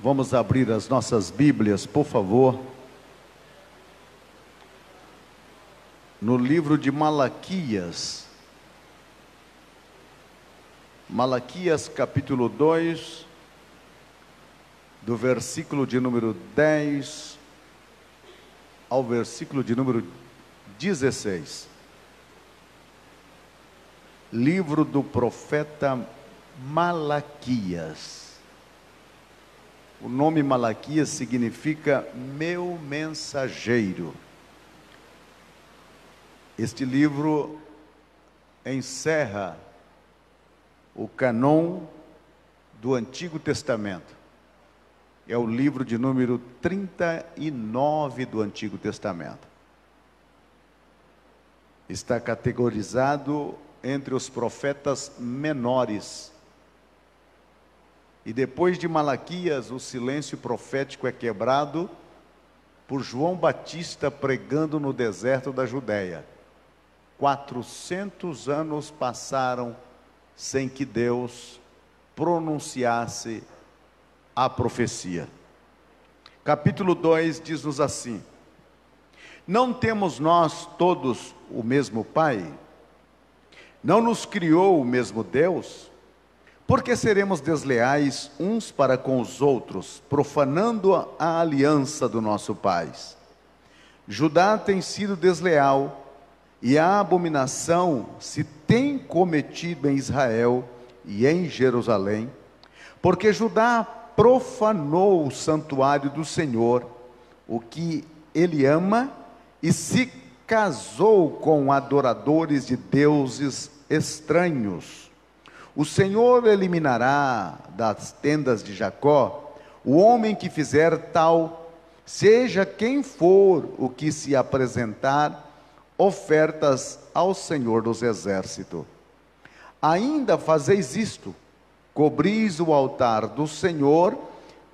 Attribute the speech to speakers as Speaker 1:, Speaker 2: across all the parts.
Speaker 1: Vamos abrir as nossas Bíblias, por favor, no livro de Malaquias. Malaquias capítulo 2, do versículo de número 10 ao versículo de número 16. Livro do profeta Malaquias. O nome Malaquias significa meu mensageiro. Este livro encerra o cânon do Antigo Testamento. É o livro de número 39 do Antigo Testamento. Está categorizado entre os profetas menores. E depois de Malaquias, o silêncio profético é quebrado por João Batista pregando no deserto da Judéia. 400 anos passaram sem que Deus pronunciasse a profecia. Capítulo 2 diz-nos assim: não temos nós todos o mesmo Pai? Não nos criou o mesmo Deus? Por que seremos desleais uns para com os outros, profanando a aliança do nosso Pai? Judá tem sido desleal, e a abominação se tem cometido em Israel e em Jerusalém, porque Judá profanou o santuário do Senhor, o que ele ama, e se casou com adoradores de deuses estranhos. O Senhor eliminará das tendas de Jacó o homem que fizer tal, seja quem for o que se apresentar ofertas ao Senhor dos Exércitos. Ainda fazeis isto: cobris o altar do Senhor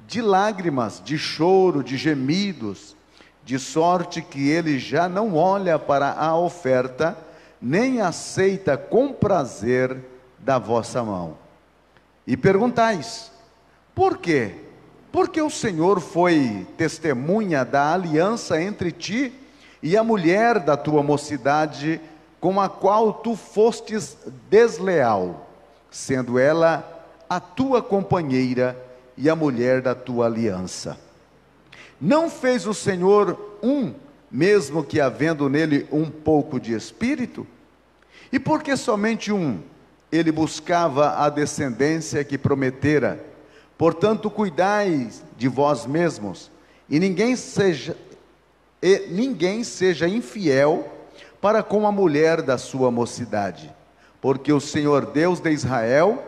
Speaker 1: de lágrimas, de choro, de gemidos, de sorte que ele já não olha para a oferta, nem aceita com prazer da vossa mão. E perguntais: por quê? Porque o Senhor foi testemunha da aliança entre ti e a mulher da tua mocidade, com a qual tu fostes desleal, sendo ela a tua companheira e a mulher da tua aliança. Não fez o Senhor mesmo que havendo nele um pouco de espírito? E por que somente ele buscava a descendência que prometera. Portanto, cuidai de vós mesmos, e ninguém seja infiel para com a mulher da sua mocidade, porque o Senhor Deus de Israel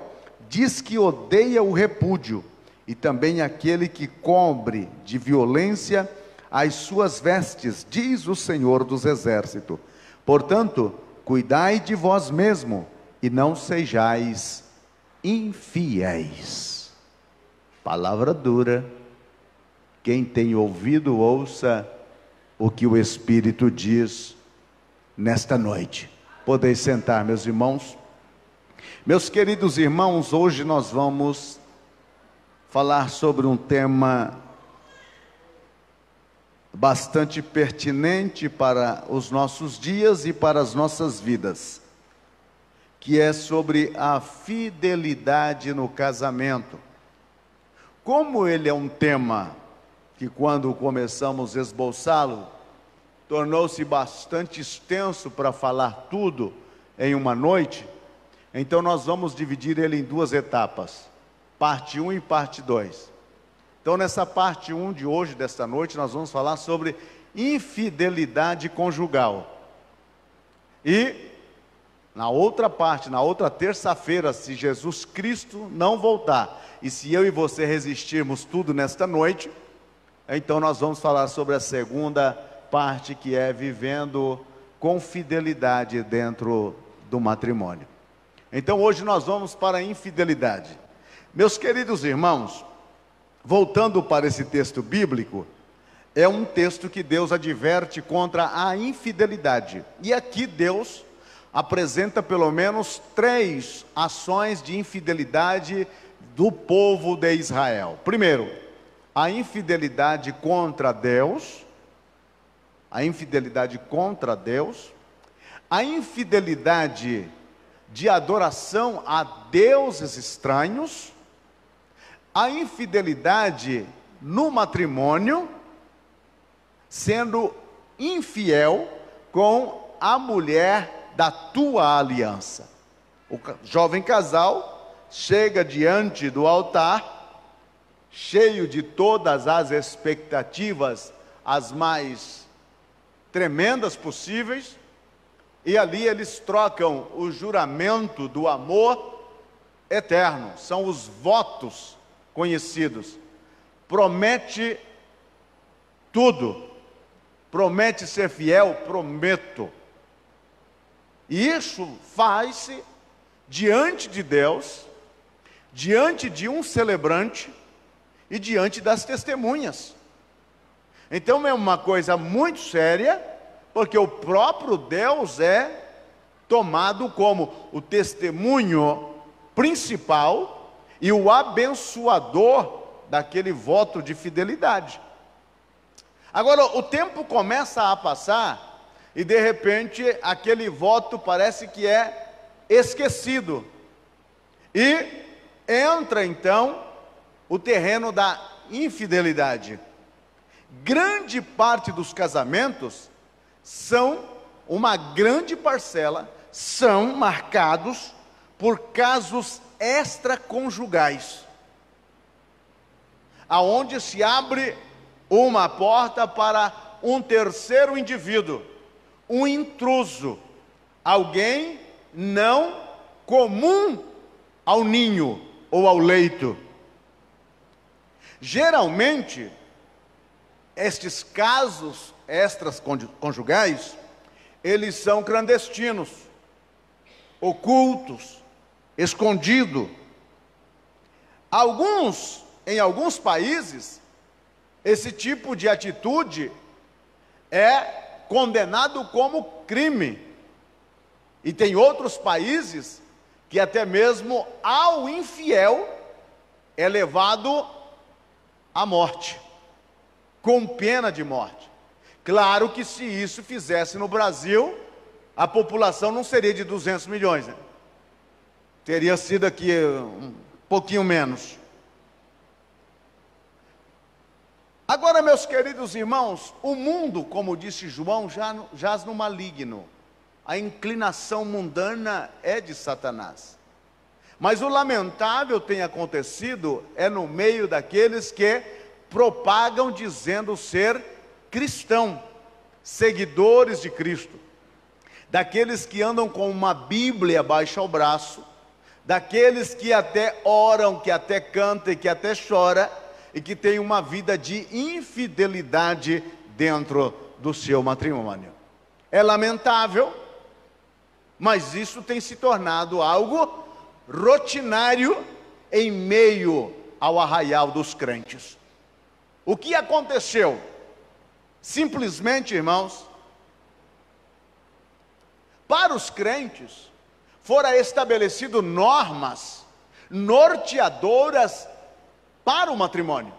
Speaker 1: diz que odeia o repúdio, e também aquele que cobre de violência as suas vestes, diz o Senhor dos Exércitos. Portanto, cuidai de vós mesmos, e não sejais infiéis. Palavra dura. Quem tem ouvido, ouça o que o Espírito diz nesta noite. Podeis sentar, meus irmãos. Meus queridos irmãos, hoje nós vamos falar sobre um tema bastante pertinente para os nossos dias e para as nossas vidas, que é sobre a fidelidade no casamento. Como ele é um tema que, quando começamos a esboçá-lo, tornou-se bastante extenso para falar tudo em uma noite, então nós vamos dividir ele em duas etapas, parte 1 e parte 2. Então, nessa parte 1 de hoje, desta noite, nós vamos falar sobre infidelidade conjugal. E na outra parte, na outra terça-feira, se Jesus Cristo não voltar, e se eu e você resistirmos tudo nesta noite, então nós vamos falar sobre a segunda parte, que é vivendo com fidelidade dentro do matrimônio. Então hoje nós vamos para a infidelidade. Meus queridos irmãos, voltando para esse texto bíblico, é um texto que Deus adverte contra a infidelidade. E aqui Deus apresenta pelo menos 3 ações de infidelidade do povo de Israel. Primeiro, a infidelidade contra Deus, a infidelidade contra Deus, a infidelidade de adoração a deuses estranhos, a infidelidade no matrimônio, sendo infiel com a mulher da tua aliança. O jovem casal chega diante do altar, cheio de todas as expectativas, as mais tremendas possíveis, e ali eles trocam o juramento do amor eterno, são os votos conhecidos. Promete tudo, promete ser fiel, prometo. E isso faz-se diante de Deus, diante de um celebrante e diante das testemunhas. Então é uma coisa muito séria, porque o próprio Deus é tomado como o testemunho principal e o abençoador daquele voto de fidelidade. Agora, o tempo começa a passar e de repente aquele voto parece que é esquecido. E entra então o terreno da infidelidade. Grande parte dos casamentos são, uma grande parcela, são marcados por casos extraconjugais, aonde se abre uma porta para um terceiro indivíduo, um intruso, alguém não comum ao ninho ou ao leito. Geralmente, estes casos extraconjugais, eles são clandestinos, ocultos, escondidos. Em alguns países, esse tipo de atitude é condenado como crime. E tem outros países que até mesmo ao infiel é levado à morte, com pena de morte. Claro que se isso fizesse no Brasil, a população não seria de 200 milhões, né? Teria sido aqui um pouquinho menos. Agora, meus queridos irmãos, o mundo, como disse João, jaz no maligno. A inclinação mundana é de Satanás. Mas o lamentável tem acontecido é no meio daqueles que propagam dizendo ser cristão, seguidores de Cristo, daqueles que andam com uma Bíblia abaixo ao braço, daqueles que até oram, que até cantam e que até choram, e que têm uma vida de infidelidade dentro do seu matrimônio. É lamentável, mas isso tem se tornado algo rotinário em meio ao arraial dos crentes. O que aconteceu? Simplesmente, irmãos, para os crentes, foram estabelecidas normas norteadoras para o matrimônio.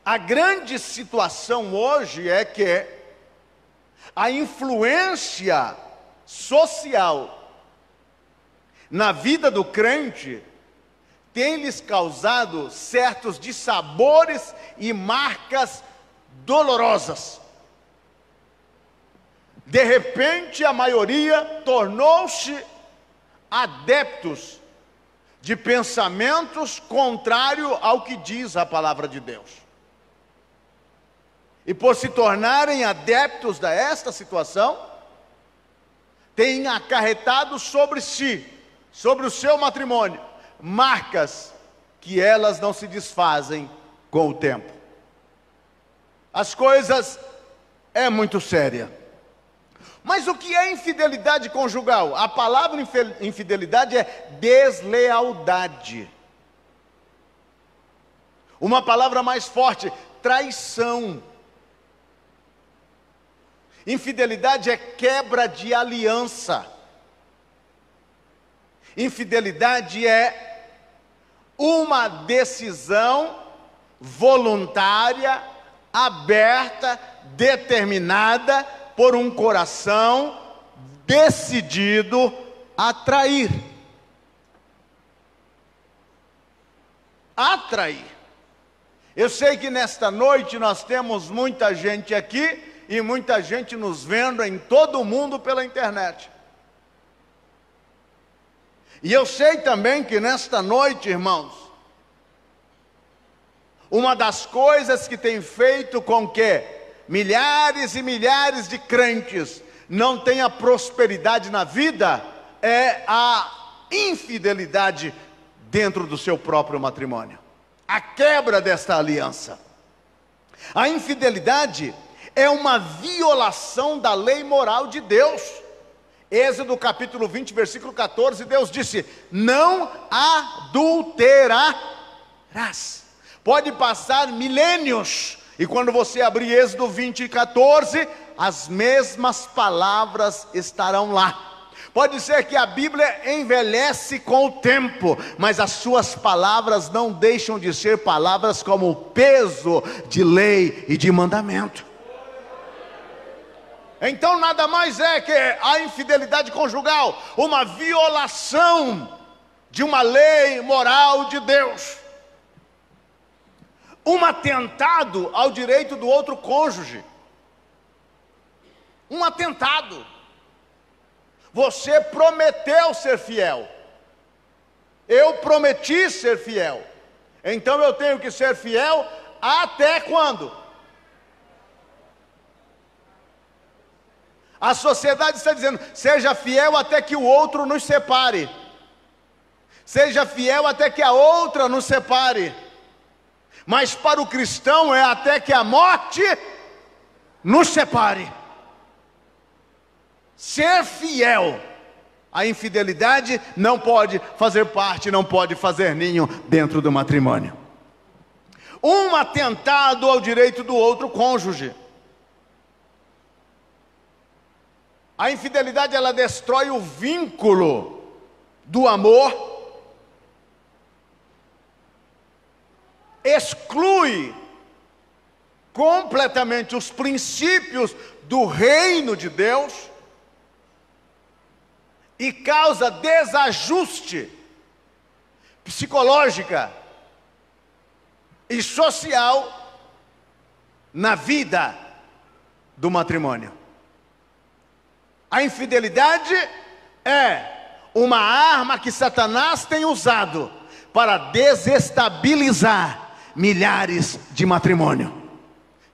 Speaker 1: A grande situação hoje é que a influência social na vida do crente tem lhes causado certos dissabores e marcas dolorosas. De repente, a maioria tornou-se adeptos de pensamentos contrários ao que diz a palavra de Deus. E por se tornarem adeptos a esta situação, têm acarretado sobre si, sobre o seu matrimônio, marcas que elas não se desfazem com o tempo. As coisas é muito séria. Mas o que é infidelidade conjugal? A palavra infidelidade é deslealdade. Uma palavra mais forte, traição. Infidelidade é quebra de aliança. Infidelidade é uma decisão voluntária, aberta, determinada por um coração decidido a trair. Atrair. Eu sei que nesta noite nós temos muita gente aqui e muita gente nos vendo em todo o mundo pela internet. E eu sei também que nesta noite, irmãos, uma das coisas que tem feito com que milhares e milhares de crentes não tenham prosperidade na vida é a infidelidade dentro do seu próprio matrimônio. A quebra desta aliança. A infidelidade é uma violação da lei moral de Deus. Êxodo capítulo 20, versículo 14, Deus disse: não adulterarás. Pode passar milênios, e quando você abrir Êxodo 20 e 14, as mesmas palavras estarão lá. Pode ser que a Bíblia envelhece com o tempo, mas as suas palavras não deixam de ser palavras como o peso de lei e de mandamento. Então nada mais é que a infidelidade conjugal, uma violação de uma lei moral de Deus, um atentado ao direito do outro cônjuge, um atentado. Você prometeu ser fiel, eu prometi ser fiel, então eu tenho que ser fiel até quando? A sociedade está dizendo: seja fiel até que o outro nos separe, seja fiel até que a outra nos separe. Mas para o cristão é até que a morte nos separe. Ser fiel, a infidelidade não pode fazer parte, não pode fazer ninho dentro do matrimônio. Um atentado ao direito do outro cônjuge. A infidelidade, ela destrói o vínculo do amor, exclui completamente os princípios do reino de Deus e causa desajuste psicológica e social na vida do matrimônio. A infidelidade é uma arma que Satanás tem usado para desestabilizar milhares de matrimônios.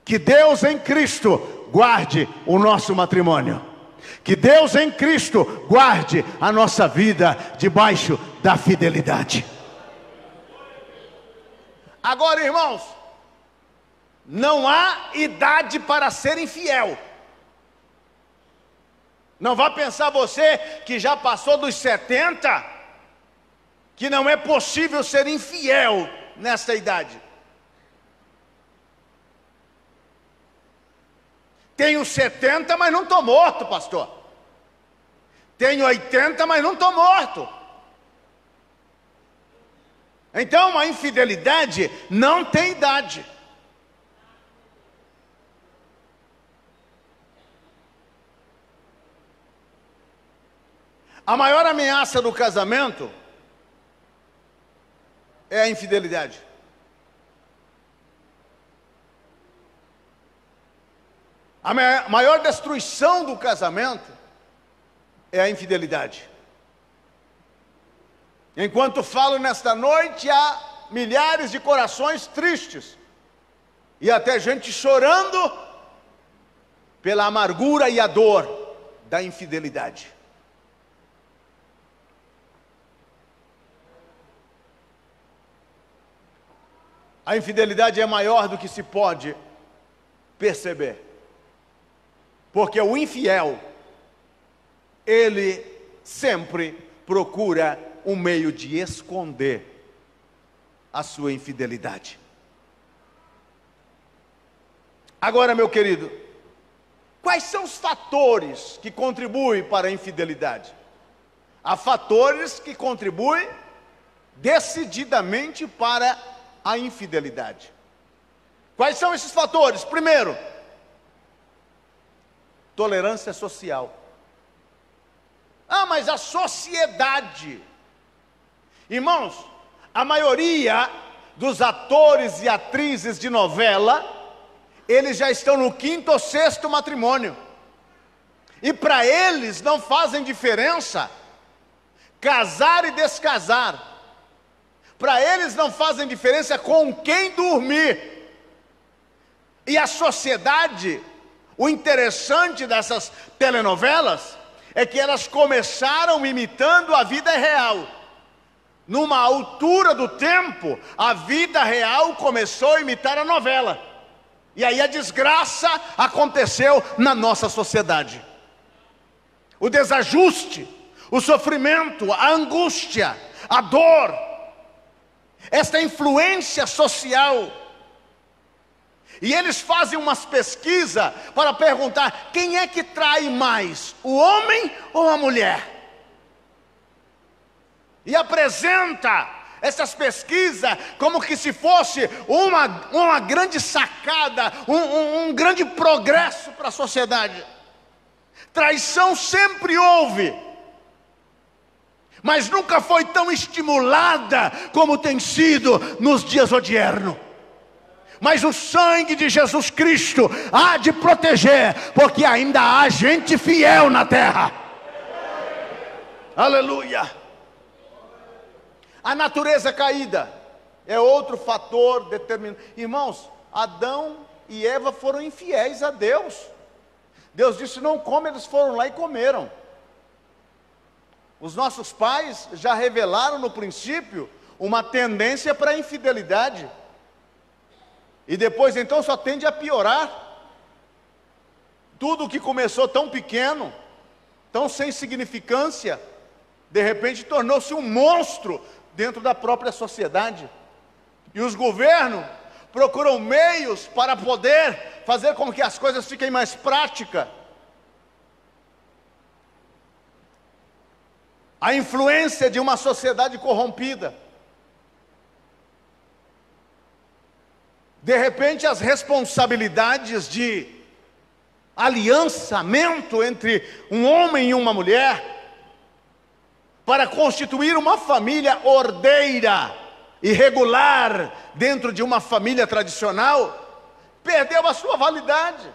Speaker 1: Que Deus em Cristo guarde o nosso matrimônio. Que Deus em Cristo guarde a nossa vida debaixo da fidelidade. Agora, irmãos, não há idade para ser infiel. Não vá pensar você que já passou dos 70, que não é possível ser infiel nessa idade. Tenho 70, mas não estou morto, pastor. Tenho 80, mas não estou morto. Então a infidelidade não tem idade. A maior ameaça do casamento é a infidelidade. A maior destruição do casamento é a infidelidade. Enquanto falo nesta noite, há milhares de corações tristes e até gente chorando pela amargura e a dor da infidelidade. A infidelidade é maior do que se pode perceber. Porque o infiel, ele sempre procura um meio de esconder a sua infidelidade. Agora, meu querido, quais são os fatores que contribuem para a infidelidade? Há fatores que contribuem decididamente para a infidelidade. Quais são esses fatores? Primeiro, tolerância social. Ah, mas a sociedade. Irmãos, a maioria dos atores e atrizes de novela, eles já estão no 5º ou 6º matrimônio. E para eles não fazem diferença casar e descasar. Para eles não fazem diferença com quem dormir. E a sociedade, o interessante dessas telenovelas é que elas começaram imitando a vida real. Numa altura do tempo, a vida real começou a imitar a novela. E aí a desgraça aconteceu na nossa sociedade. O desajuste, o sofrimento, a angústia, a dor, esta influência social. E eles fazem umas pesquisas para perguntar: quem é que trai mais, o homem ou a mulher? E apresenta essas pesquisas como que se fosse uma grande sacada, um grande progresso para a sociedade. Traição sempre houve, mas nunca foi tão estimulada como tem sido nos dias odiernos. Mas o sangue de Jesus Cristo há de proteger, porque ainda há gente fiel na terra. Aleluia. A natureza caída é outro fator determinante. Irmãos, Adão e Eva foram infiéis a Deus. Deus disse: não come, eles foram lá e comeram. Os nossos pais já revelaram no princípio uma tendência para a infidelidade. E depois então só tende a piorar. Tudo que começou tão pequeno, tão sem significância, de repente tornou-se um monstro dentro da própria sociedade. E os governos procuram meios para poder fazer com que as coisas fiquem mais práticas. A influência de uma sociedade corrompida. De repente, as responsabilidades de aliançamento entre um homem e uma mulher para constituir uma família ordeira e regular dentro de uma família tradicional, perdeu a sua validade.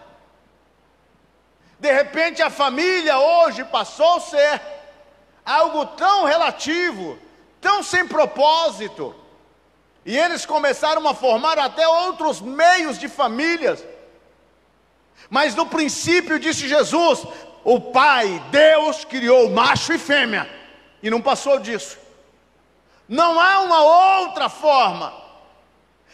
Speaker 1: De repente, a família hoje passou a ser algo tão relativo, tão sem propósito. E eles começaram a formar até outros meios de famílias. Mas no princípio, disse Jesus, o Pai, Deus, criou macho e fêmea. E não passou disso. Não há uma outra forma.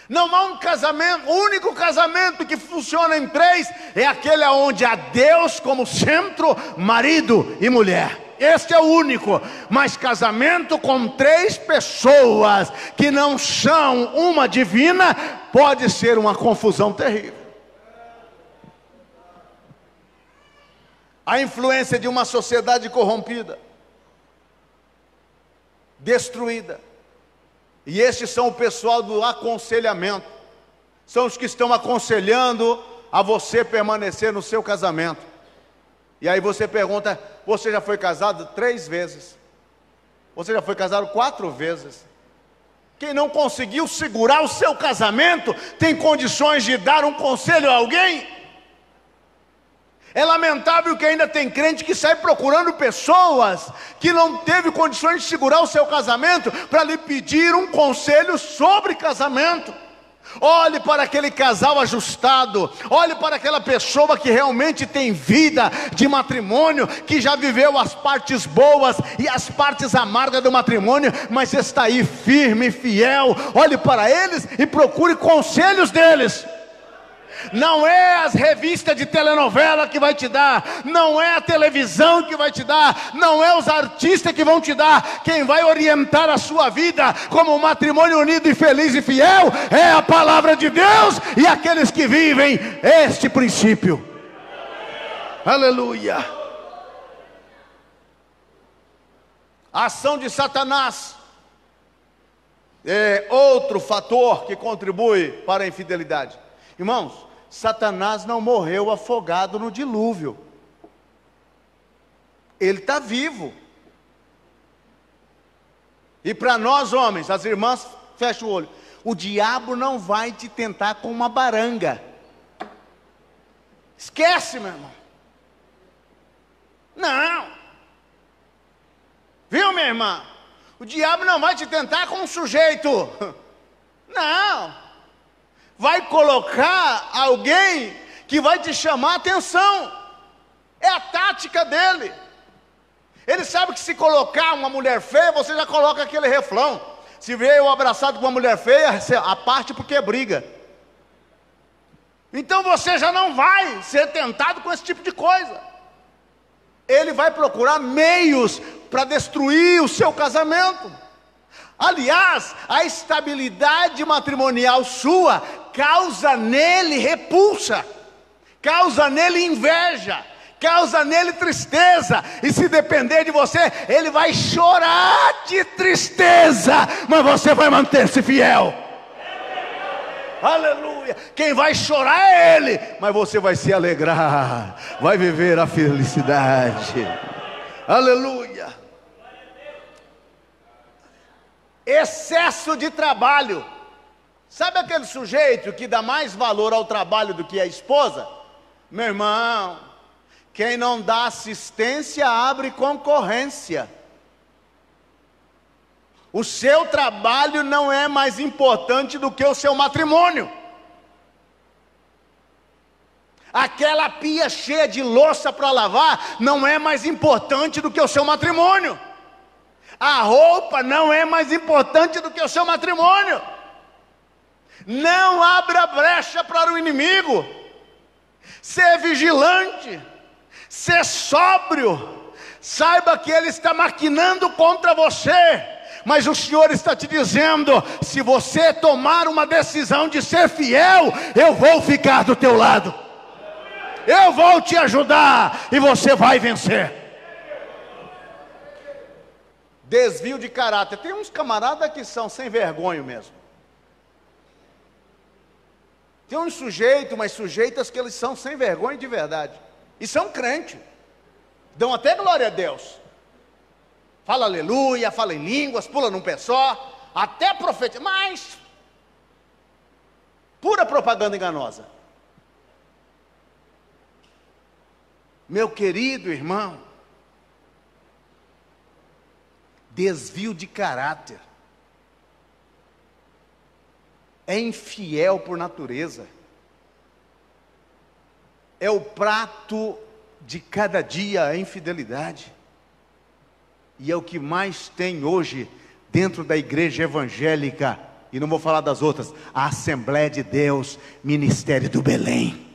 Speaker 1: Não há um casamento, o único casamento que funciona em 3 é aquele onde há Deus como centro, marido e mulher. Este é o único. Mas casamento com 3 pessoas que não são uma divina pode ser uma confusão terrível. A influência de uma sociedade corrompida, destruída. E estes são o pessoal do aconselhamento. São os que estão aconselhando a você permanecer no seu casamento. E aí você pergunta: você já foi casado 3 vezes? Você já foi casado 4 vezes? Quem não conseguiu segurar o seu casamento tem condições de dar um conselho a alguém? É lamentável que ainda tem crente que sai procurando pessoas que não teve condições de segurar o seu casamento para lhe pedir um conselho sobre casamento. Olhe para aquele casal ajustado, olhe para aquela pessoa que realmente tem vida de matrimônio, que já viveu as partes boas e as partes amargas do matrimônio, mas está aí firme e fiel. Olhe para eles e procure conselhos deles. Não é as revistas de telenovela que vai te dar, não é a televisão que vai te dar, não é os artistas que vão te dar. Quem vai orientar a sua vida como um matrimônio unido e feliz e fiel é a palavra de Deus e aqueles que vivem este princípio. Aleluia. A ação de Satanás outro fator que contribui para a infidelidade. Irmãos, Satanás não morreu afogado no dilúvio. Ele está vivo. E para nós homens, as irmãs, fecha o olho. O diabo não vai te tentar com uma baranga. Esquece, meu irmão. Não. Viu, minha irmã? O diabo não vai te tentar com um sujeito. Não. Vai colocar alguém que vai te chamar a atenção. É a tática dele. Ele sabe que se colocar uma mulher feia, você já coloca aquele refrão. Se vê eu abraçado com uma mulher feia, a parte porque é briga. Então você já não vai ser tentado com esse tipo de coisa. Ele vai procurar meios para destruir o seu casamento. Aliás, a estabilidade matrimonial sua causa nele repulsa, causa nele inveja, causa nele tristeza. E se depender de você, ele vai chorar de tristeza, mas você vai manter-se fiel. Aleluia. Quem vai chorar é ele, mas você vai se alegrar, vai viver a felicidade. Aleluia. Excesso de trabalho. Sabe aquele sujeito que dá mais valor ao trabalho do que a esposa? Meu irmão, quem não dá assistência abre concorrência. O seu trabalho não é mais importante do que o seu matrimônio. Aquela pia cheia de louça para lavar não é mais importante do que o seu matrimônio. A roupa não é mais importante do que o seu matrimônio. Não abra brecha para o inimigo. Ser vigilante, ser sóbrio. Saiba que ele está maquinando contra você. Mas o Senhor está te dizendo: se você tomar uma decisão de ser fiel, eu vou ficar do teu lado. Eu vou te ajudar e você vai vencer. Desvio de caráter. Tem uns camaradas que são sem vergonha mesmo. Tem uns sujeitos, umas sujeitas que eles são sem vergonha de verdade. E são crentes. Dão até glória a Deus. Fala aleluia, fala em línguas, pula num pé só. Até profetiza. Mas pura propaganda enganosa. Meu querido irmão, desvio de caráter. É infiel por natureza. É o prato de cada dia a infidelidade. E é o que mais tem hoje dentro da igreja evangélica. E não vou falar das outras. A Assembleia de Deus, Ministério do Belém.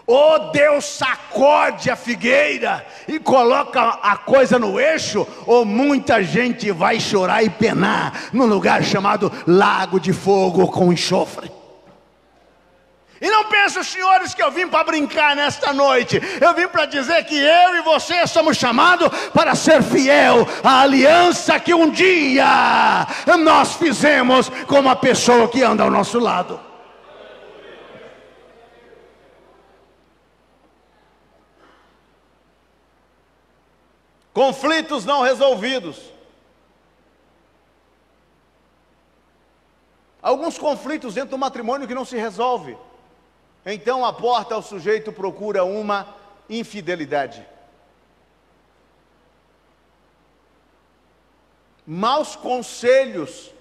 Speaker 1: Oh, Deus sacode a figueira e coloca a coisa no eixo, ou muita gente vai chorar e penar num lugar chamado Lago de Fogo com enxofre. E não pensem, senhores, que eu vim para brincar nesta noite. Eu vim para dizer que eu e você somos chamados para ser fiel à aliança que um dia nós fizemos com uma pessoa que anda ao nosso lado. Conflitos não resolvidos. Alguns conflitos dentro do matrimônio que não se resolve. Então a porta ao sujeito procura uma infidelidade. Maus conselhos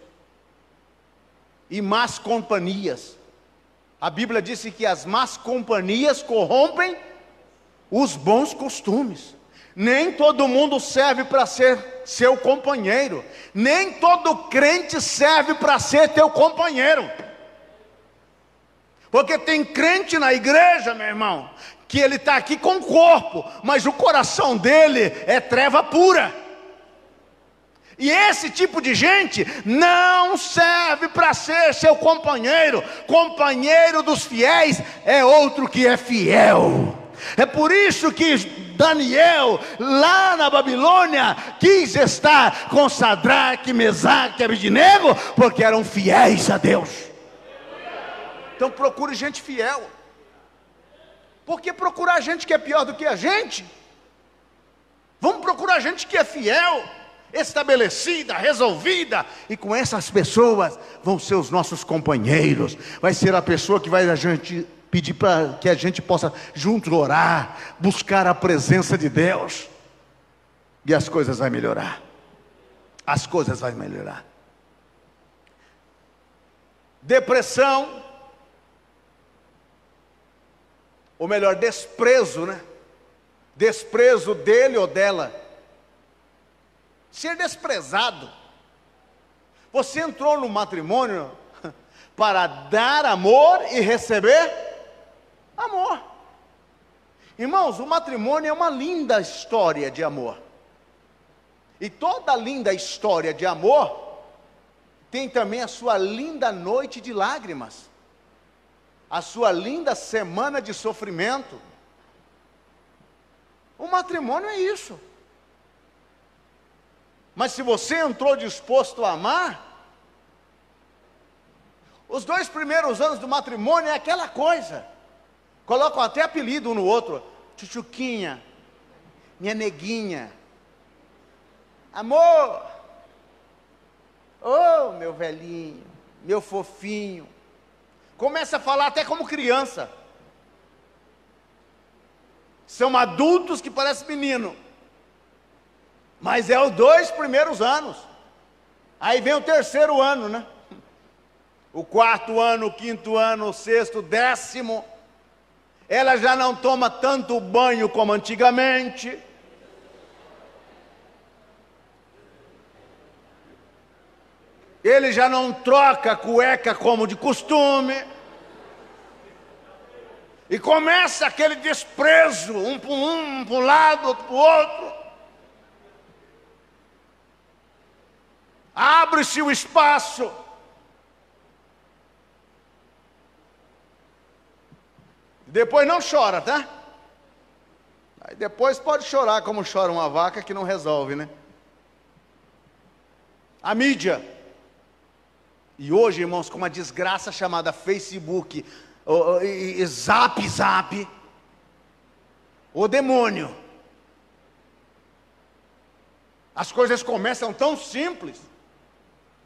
Speaker 1: e más companhias. A Bíblia disse que as más companhias corrompem os bons costumes. Nem todo mundo serve para ser seu companheiro. Nem todo crente serve para ser teu companheiro. Porque tem crente na igreja, meu irmão, que ele está aqui com o corpo, mas o coração dele é treva pura. E esse tipo de gente não serve para ser seu companheiro. Companheiro dos fiéis é outro que é fiel. É por isso que Daniel, lá na Babilônia, quis estar com Sadraque, Mesaque e Abednego, porque eram fiéis a Deus. Então procure gente fiel. Por que procurar gente que é pior do que a gente? Vamos procurar gente que é fiel, estabelecida, resolvida, e com essas pessoas vão ser os nossos companheiros. Vai ser a pessoa que vai a gente pedir para que a gente possa juntos orar, buscar a presença de Deus, e as coisas vão melhorar. As coisas vão melhorar. Depressão, ou melhor, desprezo, né? Desprezo dele ou dela. Ser desprezado. Você entrou no matrimônio para dar amor e receber amor. Irmãos, o matrimônio é uma linda história de amor. E toda linda história de amor tem também a sua linda noite de lágrimas, a sua linda semana de sofrimento. O matrimônio é isso. Mas se você entrou disposto a amar, os 2 primeiros anos do matrimônio é aquela coisa. Colocam até apelido um no outro. Chuchuquinha, minha neguinha, amor, oh meu velhinho, meu fofinho. Começa a falar até como criança. São adultos que parecem menino. Mas é os 2 primeiros anos. Aí vem o 3º ano, né? O 4º ano, o 5º ano, o 6º, o 10º. Ela já não toma tanto banho como antigamente. Ele já não troca a cueca como de costume. E começa aquele desprezo, um para um lado, outro para o outro. Abre-se o espaço. Depois não chora, tá? Aí depois pode chorar como chora uma vaca que não resolve, né? A mídia. E hoje, irmãos, com uma desgraça chamada Facebook, Zap, o demônio. As coisas começam tão simples.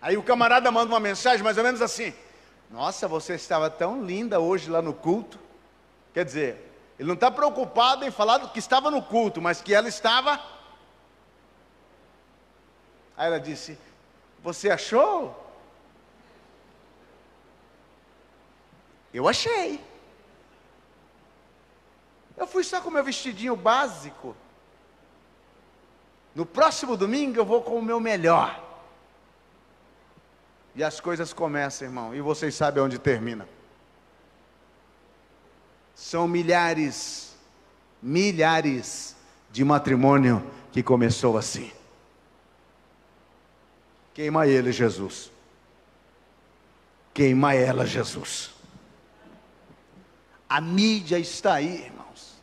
Speaker 1: Aí o camarada manda uma mensagem mais ou menos assim: nossa, você estava tão linda hoje lá no culto. Quer dizer, ele não está preocupado em falar do que estava no culto, mas que ela estava. Aí ela disse: você achou? Eu achei. Eu fui só com meu vestidinho básico. No próximo domingo eu vou com o meu melhor. E as coisas começam, irmão, e vocês sabem onde termina. São milhares de matrimônio que começou assim. Queima ele, Jesus. Queima ela, Jesus. A mídia está aí, irmãos.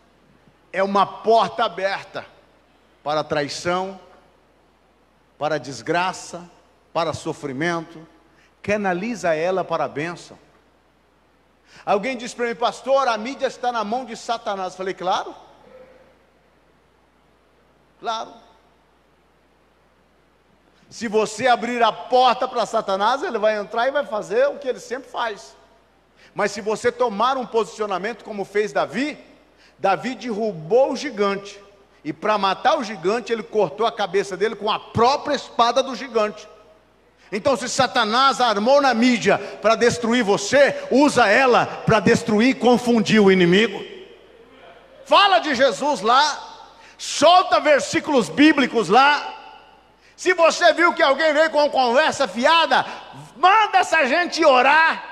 Speaker 1: É uma porta aberta para a traição, para a desgraça, para o sofrimento. Canaliza ela para a bênção. Alguém disse para mim: pastor, a mídia está na mão de Satanás. Eu falei: claro. Claro. Se você abrir a porta para Satanás, ele vai entrar e vai fazer o que ele sempre faz. Mas se você tomar um posicionamento como fez Davi, Davi derrubou o gigante. E para matar o gigante, ele cortou a cabeça dele com a própria espada do gigante. Então, se Satanás armou na mídia para destruir você, usa ela para destruir e confundir o inimigo. Fala de Jesus lá, solta versículos bíblicos lá. Se você viu que alguém veio com uma conversa fiada, manda essa gente orar.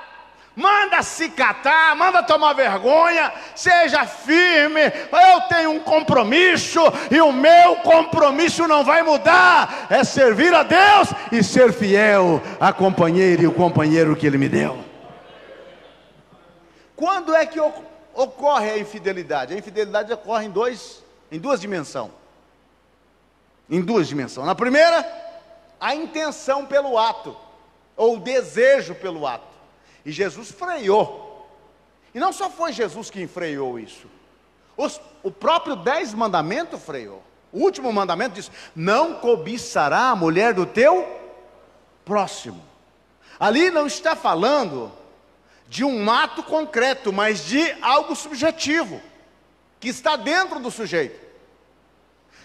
Speaker 1: Manda se catar, manda tomar vergonha, seja firme. Eu tenho um compromisso, e o meu compromisso não vai mudar, é servir a Deus e ser fiel à companheira e o companheiro que Ele me deu. Quando é que ocorre a infidelidade? A infidelidade ocorre em dois em duas dimensões. Em duas dimensões. Na primeira, a intenção pelo ato, ou o desejo pelo ato. E Jesus freou. E não só foi Jesus quem freou isso. O próprio 10 mandamento freou. O último mandamento diz: não cobiçará a mulher do teu próximo. Ali não está falando de um ato concreto, mas de algo subjetivo, que está dentro do sujeito.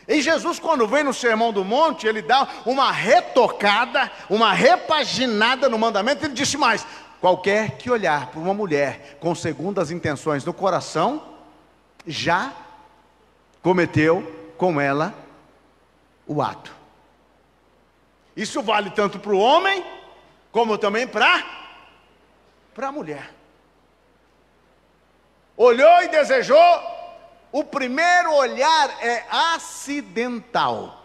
Speaker 1: E Jesus, quando vem no Sermão do Monte, ele dá uma retocada, uma repaginada no mandamento. Ele disse mais: qualquer que olhar para uma mulher com segundas intenções no coração, já cometeu com ela o ato. Isso vale tanto para o homem, como também para a mulher. Olhou e desejou. O primeiro olhar é acidental.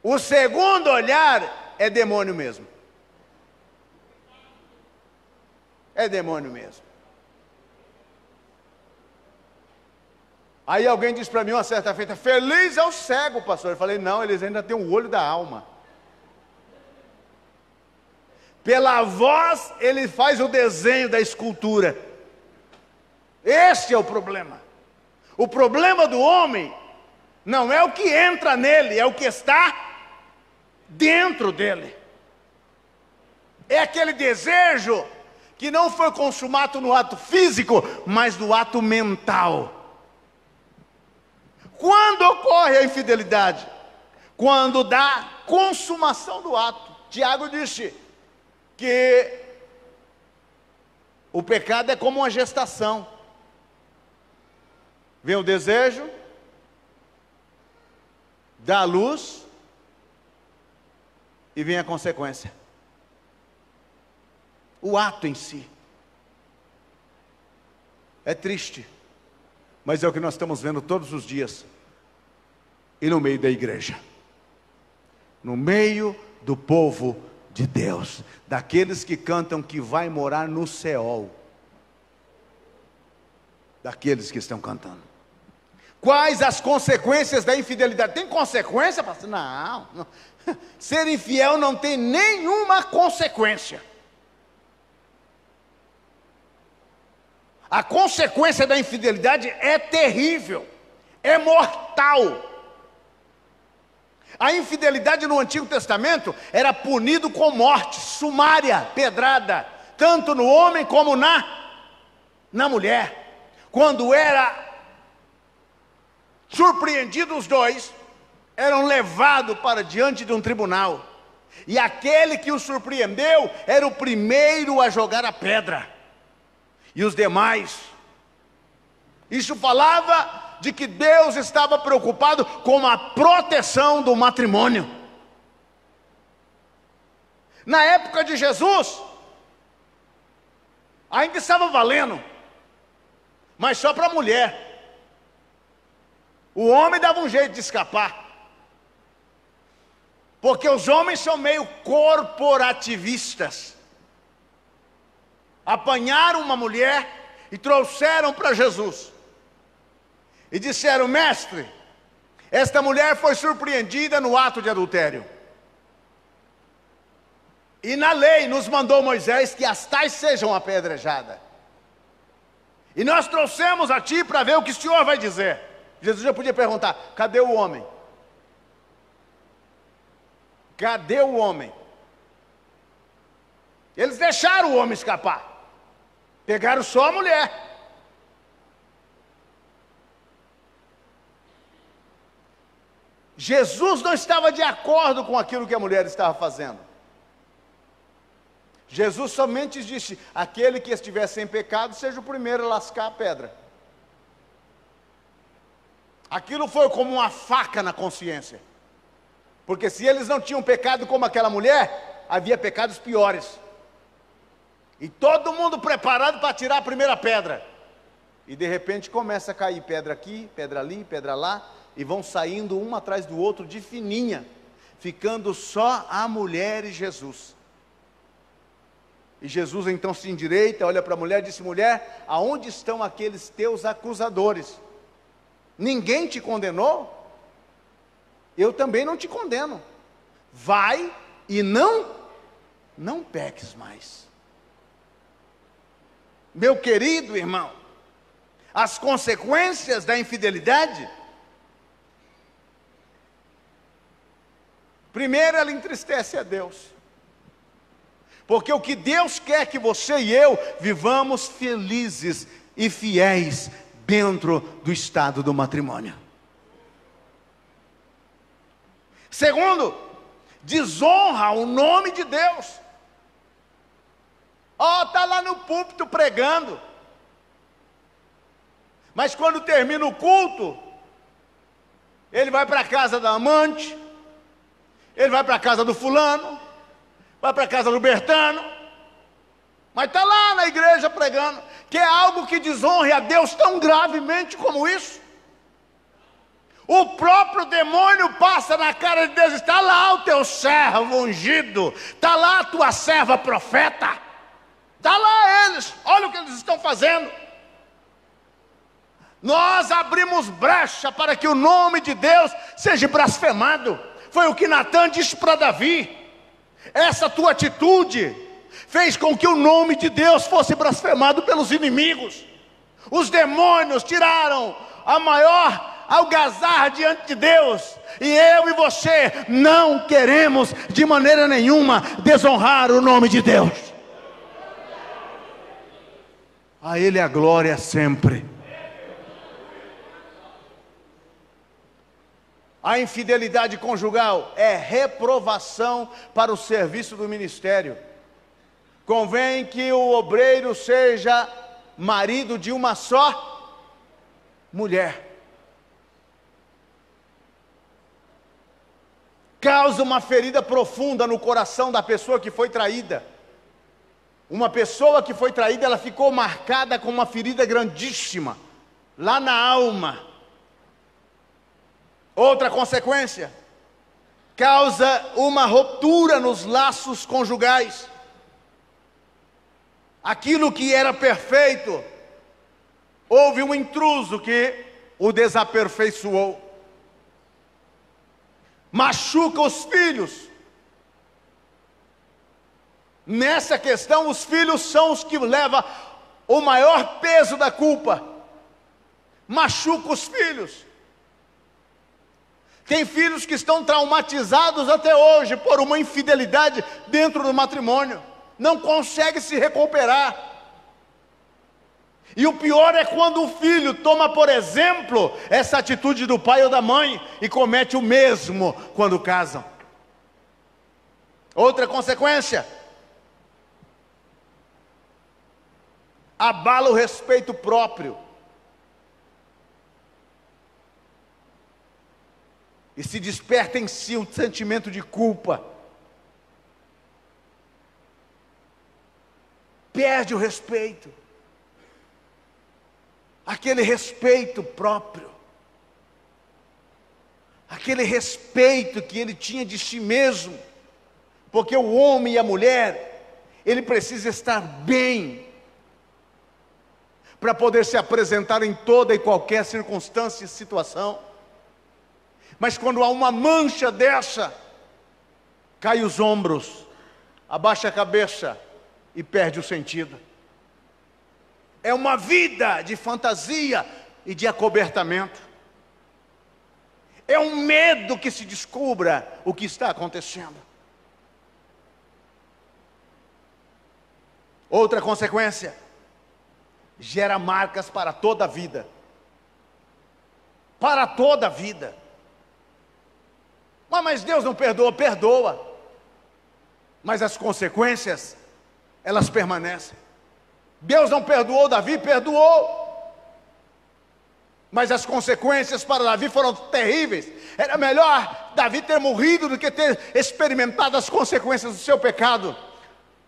Speaker 1: O segundo olhar é demônio mesmo. É demônio mesmo. Aí alguém disse para mim uma certa feita: feliz é o cego, pastor. Eu falei: não, eles ainda têm o olho da alma. Pela voz ele faz o desenho da escultura. Este é o problema. O problema do homem não é o que entra nele, é o que está dentro dele. É aquele desejo que não foi consumado no ato físico, mas no ato mental. Quando ocorre a infidelidade? Quando dá consumação do ato. Tiago disse que o pecado é como uma gestação. Vem o desejo, dá a luz e vem a consequência. O ato em si. É triste, mas é o que nós estamos vendo todos os dias. E no meio da igreja. No meio do povo de Deus. Daqueles que cantam que vai morar no Seol. Daqueles que estão cantando. Quais as consequências da infidelidade? Tem consequência, pastor? Não. Ser infiel não tem nenhuma consequência. A consequência da infidelidade é terrível, é mortal. A infidelidade no Antigo Testamento era punido com morte sumária, pedrada, tanto no homem como na mulher. Quando era surpreendidos os dois, eram levados para diante de um tribunal. E aquele que os surpreendeu era o primeiro a jogar a pedra. E os demais. Isso falava de que Deus estava preocupado com a proteção do matrimônio. Na época de Jesus, ainda estava valendo, mas só para a mulher. O homem dava um jeito de escapar. Porque os homens são meio corporativistas. Apanharam uma mulher e trouxeram para Jesus. E disseram: mestre, esta mulher foi surpreendida no ato de adultério. E na lei nos mandou Moisés que as tais sejam apedrejadas. E nós trouxemos a ti para ver o que o senhor vai dizer. Jesus já podia perguntar: cadê o homem? Cadê o homem? Eles deixaram o homem escapar. Pegaram só a mulher. Jesus não estava de acordo com aquilo que a mulher estava fazendo. Jesus somente disse: aquele que estiver sem pecado, seja o primeiro a lascar a pedra. Aquilo foi como uma faca na consciência. Porque se eles não tinham pecado como aquela mulher, havia pecados piores. E todo mundo preparado para tirar a primeira pedra. E de repente começa a cair pedra aqui, pedra ali, pedra lá. E vão saindo um atrás do outro de fininha. Ficando só a mulher e Jesus. E Jesus então se endireita, olha para a mulher e disse: mulher, aonde estão aqueles teus acusadores? Ninguém te condenou? Eu também não te condeno. Vai e não peques mais. Meu querido irmão, as consequências da infidelidade, primeiro, ela entristece a Deus. Porque o que Deus quer que você e eu vivamos felizes e fiéis dentro do estado do matrimônio. Segundo, desonra o nome de Deus. Está lá no púlpito pregando, mas quando termina o culto, ele vai para a casa da amante, ele vai para a casa do fulano, vai para a casa do Bertano, mas está lá na igreja pregando. Que é algo que desonre a Deus tão gravemente como isso? O próprio demônio passa na cara de Deus: está lá o teu servo ungido, está lá a tua serva profeta, está lá eles, olha o que eles estão fazendo. Nós abrimos brecha para que o nome de Deus seja blasfemado. Foi o que Natã disse para Davi. Essa tua atitude fez com que o nome de Deus fosse blasfemado pelos inimigos. Os demônios tiraram a maior algazarra diante de Deus, e eu e você não queremos de maneira nenhuma desonrar o nome de Deus. A Ele a glória sempre. A infidelidade conjugal é reprovação para o serviço do ministério. Convém que o obreiro seja marido de uma só mulher. Causa uma ferida profunda no coração da pessoa que foi traída. Uma pessoa que foi traída, ela ficou marcada com uma ferida grandíssima, lá na alma. Outra consequência, causa uma ruptura nos laços conjugais. Aquilo que era perfeito, houve um intruso que o desaperfeiçoou. Machuca os filhos. Nessa questão, os filhos são os que levam o maior peso da culpa. Machuca os filhos. Tem filhos que estão traumatizados até hoje por uma infidelidade dentro do matrimônio. Não consegue se recuperar. E o pior é quando o filho toma, por exemplo, essa atitude do pai ou da mãe e comete o mesmo quando casam. Outra consequência, abala o respeito próprio. E se desperta em si um sentimento de culpa. Perde o respeito. Aquele respeito próprio. Aquele respeito que ele tinha de si mesmo. Porque o homem e a mulher, ele precisa estar bem para poder se apresentar em toda e qualquer circunstância e situação. Mas quando há uma mancha dessa, cai os ombros, abaixa a cabeça e perde o sentido. É uma vida de fantasia e de acobertamento. É um medo que se descubra o que está acontecendo. Outra consequência, gera marcas para toda a vida. Para toda a vida. Mas Deus não perdoa, perdoa. Mas as consequências, elas permanecem. Deus não perdoou Davi, perdoou. Mas as consequências para Davi foram terríveis. Era melhor Davi ter morrido do que ter experimentado as consequências do seu pecado.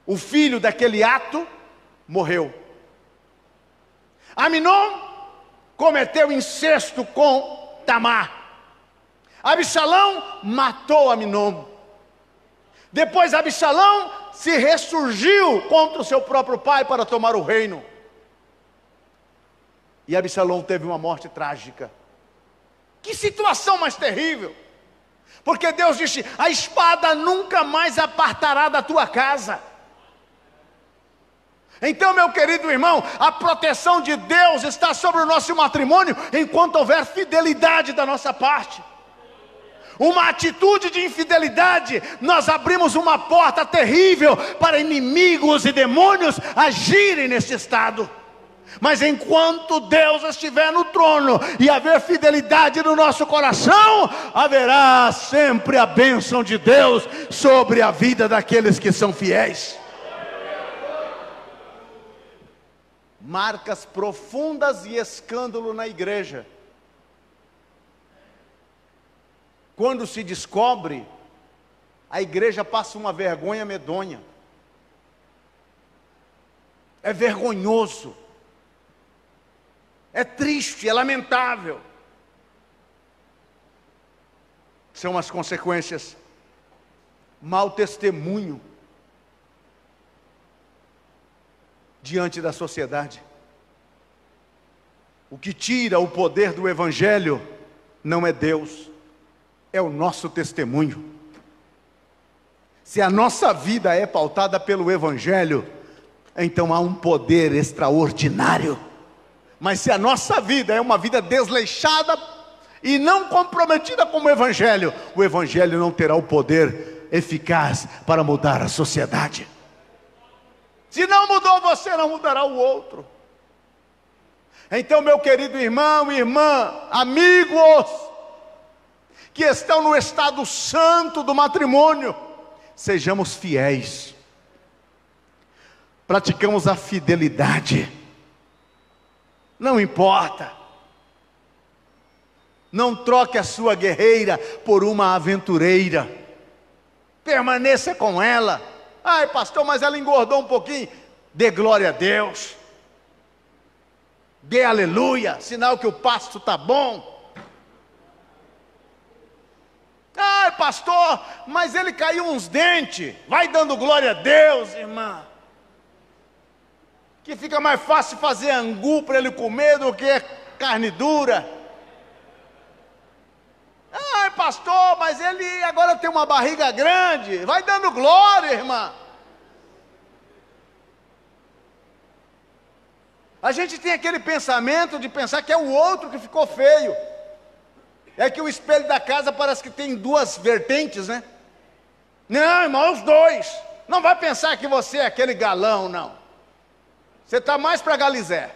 Speaker 1: O filho daquele ato morreu. Aminon cometeu incesto com Tamar. Absalão matou Aminon. Depois Absalão se ressurgiu contra o seu próprio pai para tomar o reino. E Absalão teve uma morte trágica. Que situação mais terrível! Porque Deus disse: a espada nunca mais apartará da tua casa. Então, meu querido irmão, a proteção de Deus está sobre o nosso matrimônio enquanto houver fidelidade da nossa parte. Uma atitude de infidelidade, nós abrimos uma porta terrível para inimigos e demônios agirem nesse estado. Mas enquanto Deus estiver no trono e haver fidelidade no nosso coração, haverá sempre a bênção de Deus sobre a vida daqueles que são fiéis. Marcas profundas e escândalo na igreja. Quando se descobre, a igreja passa uma vergonha medonha. É vergonhoso. É triste, é lamentável. São as consequências. Mau testemunho diante da sociedade. O que tira o poder do evangelho não é Deus, é o nosso testemunho. Se a nossa vida é pautada pelo evangelho, então há um poder extraordinário. Mas se a nossa vida é uma vida desleixada e não comprometida com o evangelho não terá o poder eficaz para mudar a sociedade. Se não mudou você, não mudará o outro. Então, meu querido irmão e irmã, amigos que estão no estado santo do matrimônio, sejamos fiéis. Praticamos a fidelidade. Não importa. Não troque a sua guerreira por uma aventureira. Permaneça com ela. Ai, pastor, mas ela engordou um pouquinho. Dê glória a Deus. Dê aleluia, sinal que o pasto está bom. Ai, pastor, mas ele caiu uns dentes. Vai dando glória a Deus, irmã. Que fica mais fácil fazer angu para ele comer do que carne dura. Ai, pastor, mas ele agora tem uma barriga grande. Vai dando glória, irmã. A gente tem aquele pensamento de pensar que é o outro que ficou feio. É que o espelho da casa parece que tem duas vertentes, né? Não, irmão, os dois. Não vai pensar que você é aquele galão, não. Você está mais para Galizé.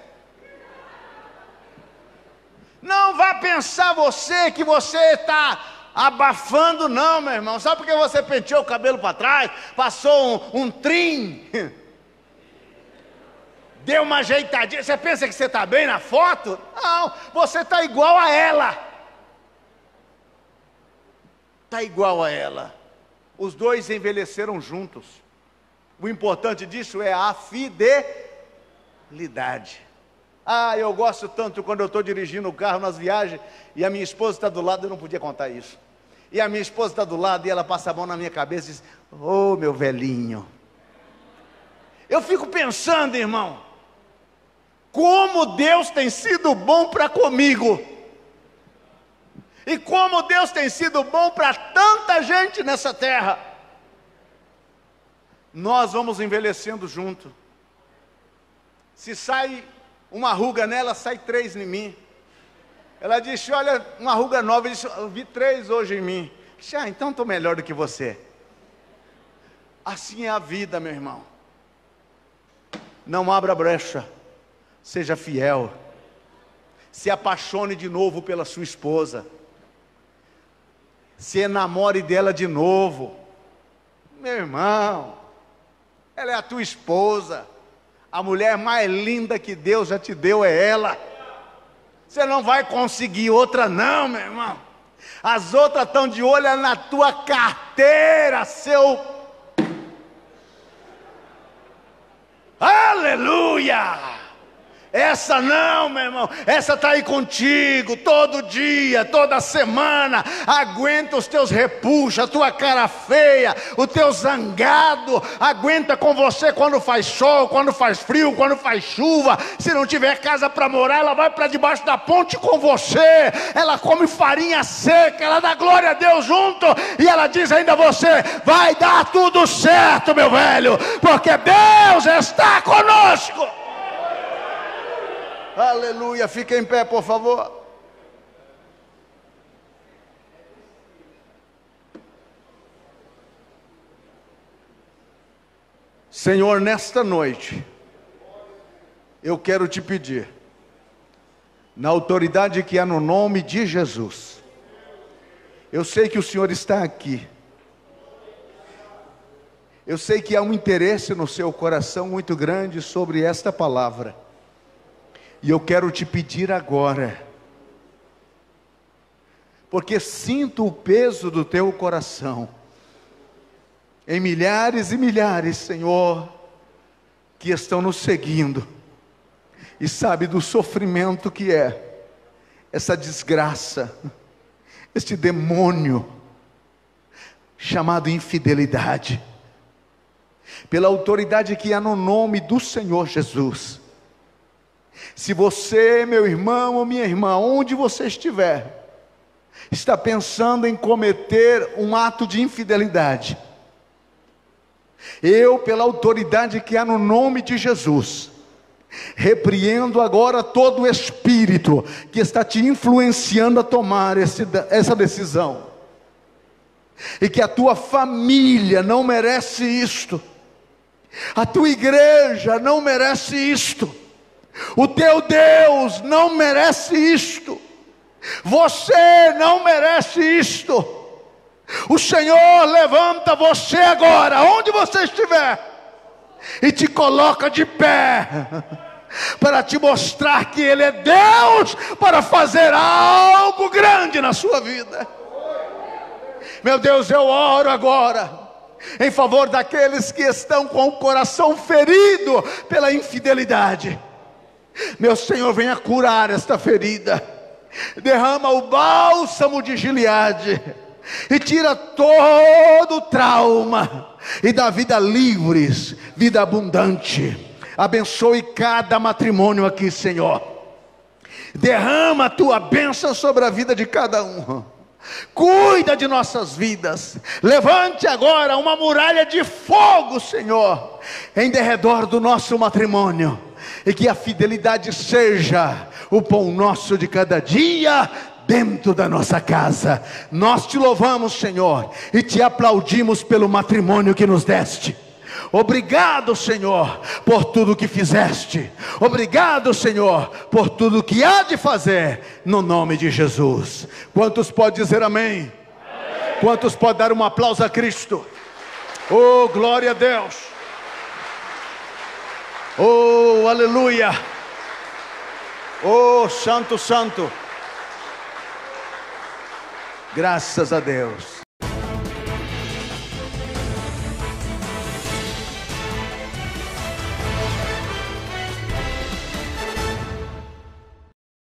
Speaker 1: Não vai pensar você que você está abafando, não, meu irmão. Sabe por que você penteou o cabelo para trás? Passou um trim. Deu uma ajeitadinha. Você pensa que você está bem na foto? Não, você está igual a ela. Está igual a ela. Os dois envelheceram juntos. O importante disso é a fidelidade. Ah, eu gosto tanto quando eu estou dirigindo o carro nas viagens e a minha esposa está do lado, eu não podia contar isso. E a minha esposa está do lado e ela passa a mão na minha cabeça e diz: ô, meu velhinho. Eu fico pensando, irmão, como Deus tem sido bom para comigo. E como Deus tem sido bom para tanta gente nessa terra. Nós vamos envelhecendo junto. Se sai uma ruga nela, sai 3 em mim. Ela disse: olha, uma ruga nova. Eu disse: eu vi 3 hoje em mim. Eu disse: ah, então estou melhor do que você. Assim é a vida, meu irmão. Não abra brecha. Seja fiel. Se apaixone de novo pela sua esposa. Se enamore dela de novo. Meu irmão, ela é a tua esposa. A mulher mais linda que Deus já te deu é ela. Você não vai conseguir outra não, meu irmão. As outras estão de olho na tua carteira, seu... Aleluia! Essa não, meu irmão, essa está aí contigo, todo dia, toda semana. Aguenta os teus repuxos, a tua cara feia, o teu zangado. Aguenta com você quando faz sol, quando faz frio, quando faz chuva. Se não tiver casa para morar, ela vai para debaixo da ponte com você. Ela come farinha seca, ela dá glória a Deus junto. E ela diz ainda a você: vai dar tudo certo, meu velho, porque Deus está conosco. Aleluia, fica em pé, por favor. Senhor, nesta noite, eu quero te pedir, na autoridade que há no nome de Jesus, eu sei que o Senhor está aqui, eu sei que há um interesse no seu coração muito grande sobre esta palavra, e eu quero te pedir agora, porque sinto o peso do teu coração, em milhares e milhares, Senhor, que estão nos seguindo, e sabe do sofrimento que é, essa desgraça, este demônio, chamado infidelidade, pela autoridade que há no nome do Senhor Jesus. Se você, meu irmão ou minha irmã, onde você estiver, está pensando em cometer um ato de infidelidade, eu, pela autoridade que há no nome de Jesus, repreendo agora todo o espírito que está te influenciando a tomar essa decisão, e que a tua família não merece isto, a tua igreja não merece isto, o teu Deus não merece isto, você não merece isto. O Senhor levanta você agora, onde você estiver, e te coloca de pé, para te mostrar que Ele é Deus, para fazer algo grande na sua vida. Meu Deus, eu oro agora em favor daqueles que estão com o coração ferido pela infidelidade. Meu Senhor, venha curar esta ferida, derrama o bálsamo de Gileade, e tira todo o trauma, e dá vida livres, vida abundante. Abençoe cada matrimônio aqui, Senhor, derrama a tua bênção sobre a vida de cada um. Cuida de nossas vidas. Levante agora uma muralha de fogo, Senhor, em derredor do nosso matrimônio, e que a fidelidade seja o pão nosso de cada dia dentro da nossa casa. Nós te louvamos, Senhor, e te aplaudimos pelo matrimônio que nos deste. Obrigado, Senhor, por tudo que fizeste. Obrigado, Senhor, por tudo que há de fazer, no nome de Jesus. Quantos podem dizer amém? Amém. Quantos podem dar um aplauso a Cristo? Oh, glória a Deus. Oh, aleluia. Oh, santo, santo. Graças a Deus.